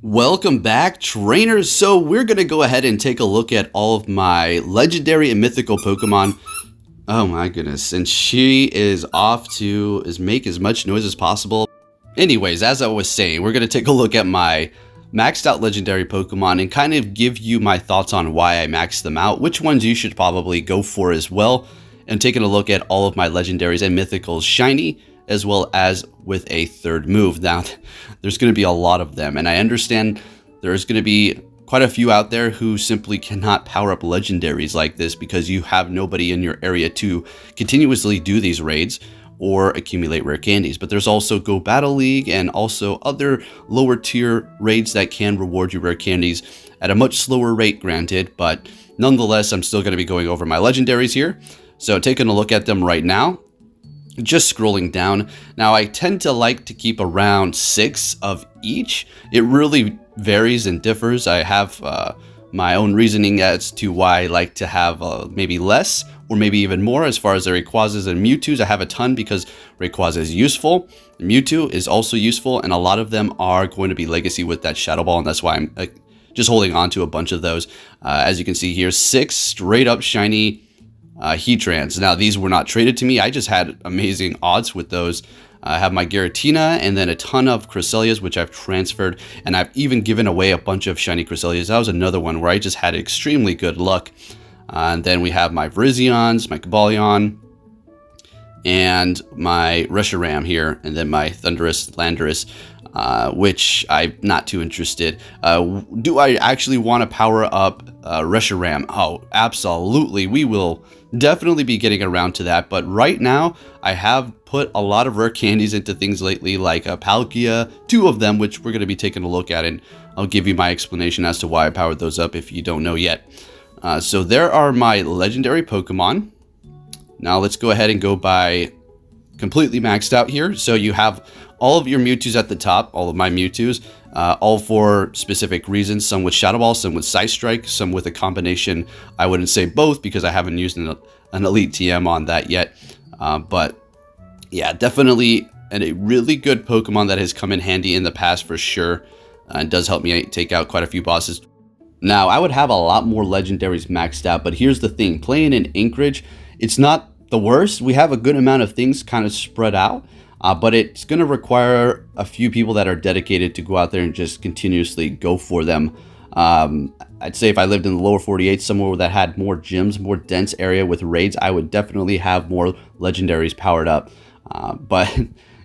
Welcome back, trainers. So we're going to go ahead and take a look at all of my legendary and mythical Pokemon. Oh my goodness. And she is off to make as much noise as possible. Anyways, as I was saying, we're going to take a look at my maxed out legendary Pokemon and kind of give you my thoughts on why I maxed them out, which ones you should probably go for as well, and taking a look at all of my legendaries and mythicals shiny, as well as with a third move. Now, there's going to be a lot of them, and I understand there's going to be quite a few out there who simply cannot power up legendaries like this because you have nobody in your area to continuously do these raids or accumulate rare candies. But there's also Go Battle League and also other lower tier raids that can reward you rare candies at a much slower rate, granted, but nonetheless, I'm still going to be going over my legendaries here. So taking a look at them right now. Just scrolling down. Now, I tend to like to keep around 6 of each. It really varies and differs. I have my own reasoning as to why I like to have maybe less or maybe even more. As far as the Rayquazas and Mewtwo's, I have a ton because Rayquaza is useful. Mewtwo is also useful, and a lot of them are going to be legacy with that Shadow Ball, and that's why I'm just holding on to a bunch of those. As you can see here, 6 straight up shiny Heatrans. Now, these were not traded to me. I just had amazing odds with those. I have my Giratina and then a ton of Cresselias, which I've transferred, and I've even given away a bunch of shiny Cresselias. That was another one where I just had extremely good luck. And then we have my Virizions, my Cobalion, and my Reshiram here, and then my Thundurus, Landorus, which I'm not too interested. Do I actually want to power up Reshiram? Oh, absolutely. We will definitely be getting around to that. But right now, I have put a lot of rare candies into things lately, like Palkia, 2 of them, which we're going to be taking a look at, and I'll give you my explanation as to why I powered those up if you don't know yet. So there are my legendary Pokemon. Now let's go ahead and go by completely maxed out here. So you have all of your Mewtwo's at the top, all of my Mewtwo's, all for specific reasons. Some with Shadow Ball, some with Side Strike, some with a combination. I wouldn't say both because I haven't used an Elite TM on that yet. But yeah, definitely a really good Pokemon that has come in handy in the past for sure. And does help me take out quite a few bosses. Now, I would have a lot more legendaries maxed out, but here's the thing. Playing in Anchorage, it's not the worst. We have a good amount of things kind of spread out. But it's going to require a few people that are dedicated to go out there and just continuously go for them. I'd say if I lived in the lower 48, somewhere that had more gyms, more dense area with raids, I would definitely have more legendaries powered up. But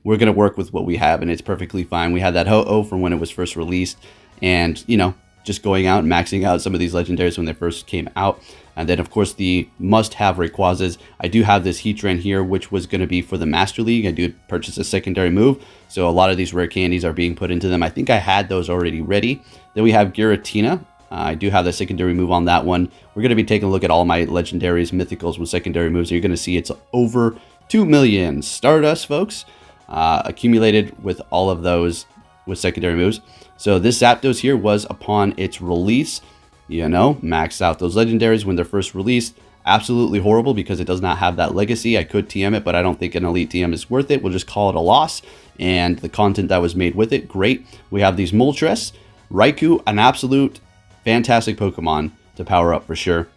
we're going to work with what we have, and it's perfectly fine. We had that Ho-Oh from when it was first released, and, you know, just going out and maxing out some of these legendaries when they first came out. And then, of course, the must-have Rayquazas. I do have this Heatran here, which was going to be for the Master League. I do purchase a secondary move, so a lot of these rare candies are being put into them. I think I had those already ready. Then we have Giratina. I do have the secondary move on that one. We're going to be taking a look at all my legendaries, mythicals with secondary moves. You're going to see it's over 2 million Stardust, folks, accumulated with all of those with secondary moves. So this Zapdos here was upon its release. You know, maxed out those legendaries when they're first released. Absolutely horrible because it does not have that legacy. I could TM it, but I don't think an Elite TM is worth it. We'll just call it a loss. And the content that was made with it, great. We have these Moltres Raikou, an absolute fantastic Pokemon to power up for sure.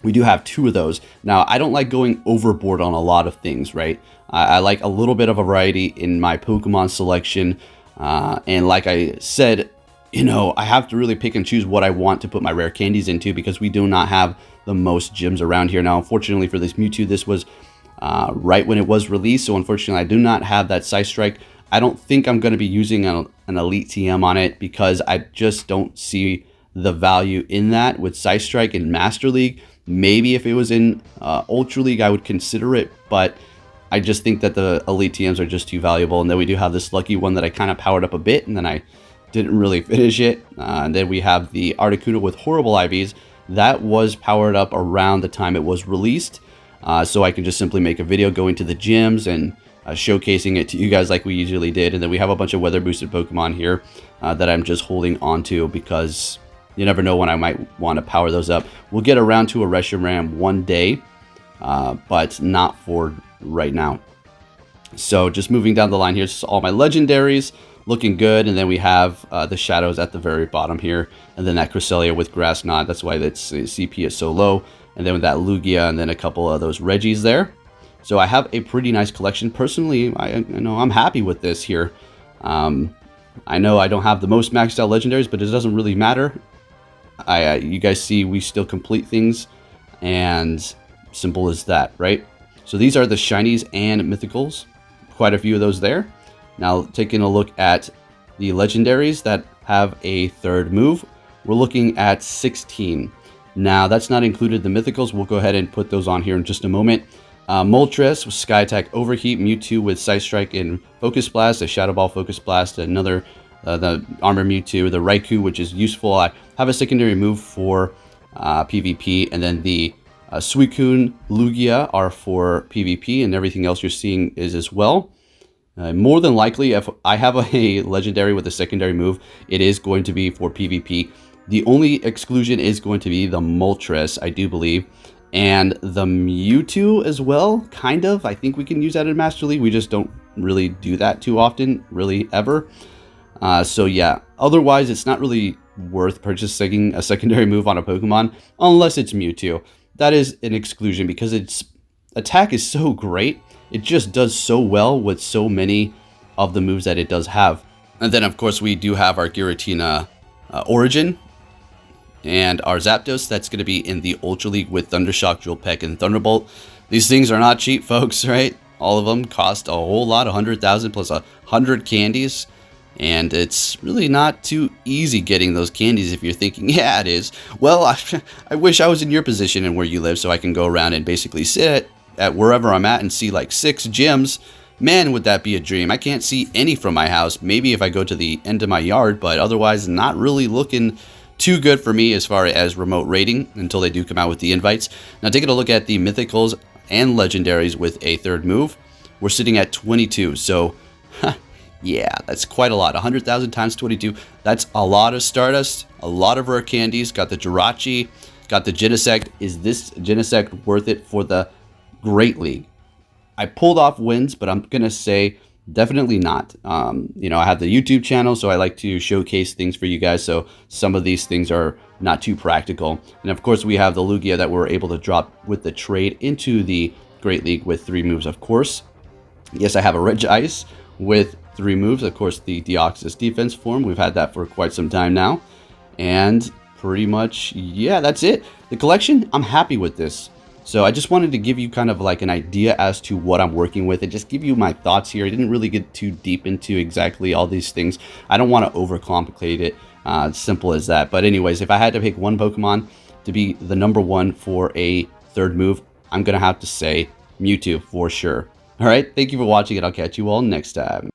We do have 2 of those. Now, I don't like going overboard on a lot of things, right? I like a little bit of a variety in my Pokemon selection. And like I said, you know, I have to really pick and choose what I want to put my rare candies into because we do not have the most gyms around here. Now, unfortunately for this Mewtwo, this was right when it was released. So unfortunately, I do not have that Side Strike. I don't think I'm going to be using an Elite TM on it because I just don't see the value in that with Side Strike in Master League. Maybe if it was in Ultra League, I would consider it, but I just think that the Elite TMs are just too valuable. And then we do have this lucky one that I kind of powered up a bit, and then I didn't really finish it. And then we have the Articuno with horrible IVs. That was powered up around the time it was released. So I can just simply make a video going to the gyms and showcasing it to you guys like we usually did. And then we have a bunch of weather boosted Pokemon here that I'm just holding on to because you never know when I might want to power those up. We'll get around to a Reshiram one day, but not for right now. So just moving down the line here, this is all my legendaries. looking good. And then we have the shadows at the very bottom here, and then that Cresselia with Grass Knot. That's why its CP is so low. And then with that Lugia, and then a couple of those Reggies there. So I have a pretty nice collection. Personally, I know I'm happy with this here. I know I don't have the most maxed out legendaries, but it doesn't really matter. You guys see we still complete things, and simple as that, right? So these are the shinies and mythicals. Quite a few of those there. Now taking a look at the legendaries that have a third move, we're looking at 16. Now that's not included the mythicals. We'll go ahead and put those on here in just a moment. Moltres with Sky Attack Overheat, Mewtwo with Side Strike and Focus Blast, a Shadow Ball Focus Blast, another the Armor Mewtwo, the Raikou, which is useful. I have a secondary move for PvP, and then the Suicune, Lugia are for PvP, and everything else you're seeing is as well. More than likely, if I have a legendary with a secondary move, it is going to be for PvP. The only exclusion is going to be the Moltres, I do believe, and the Mewtwo as well, kind of. I think we can use that in Master League. We just don't really do that too often, really ever. So yeah, otherwise it's not really worth purchasing a secondary move on a Pokemon unless it's Mewtwo. That is an exclusion because its attack is so great. It just does so well with so many of the moves that it does have. And then of course we do have our Giratina Origin and our Zapdos. That's going to be in the Ultra League with Thundershock, Jewel Peck, and Thunderbolt. These things are not cheap, folks, right? All of them cost a whole lot, 100,000 plus 100 candies. And it's really not too easy getting those candies if you're thinking, yeah, it is. Well, I wish I was in your position and where you live so I can go around and basically sit at wherever I'm at and see like 6 gyms. Man, would that be a dream. I can't see any from my house. Maybe if I go to the end of my yard, but otherwise not really looking too good for me as far as remote raiding until they do come out with the invites. Now taking a look at the mythicals and legendaries with a third move, we're sitting at 22. So, yeah, that's quite a lot. 100,000 times 22. That's a lot of Stardust, a lot of rare candies. Got the Jirachi, got the Genesect. Is this Genesect worth it for the Great League? I pulled off wins, but I'm going to say definitely not. You know, I have the YouTube channel, so I like to showcase things for you guys. So some of these things are not too practical. And of course, we have the Lugia that we're able to drop with the trade into the Great League with 3 moves, of course. Yes, I have a Regice with 3 moves. Of course, the Deoxys defense form. We've had that for quite some time now. And pretty much, yeah, that's it. The collection, I'm happy with this. So I just wanted to give you kind of like an idea as to what I'm working with and just give you my thoughts here. I didn't really get too deep into exactly all these things. I don't want to overcomplicate it. Simple as that. But anyways, if I had to pick one Pokemon to be the #1 for a third move, I'm going to have to say Mewtwo for sure. All right, thank you for watching, and I'll catch you all next time.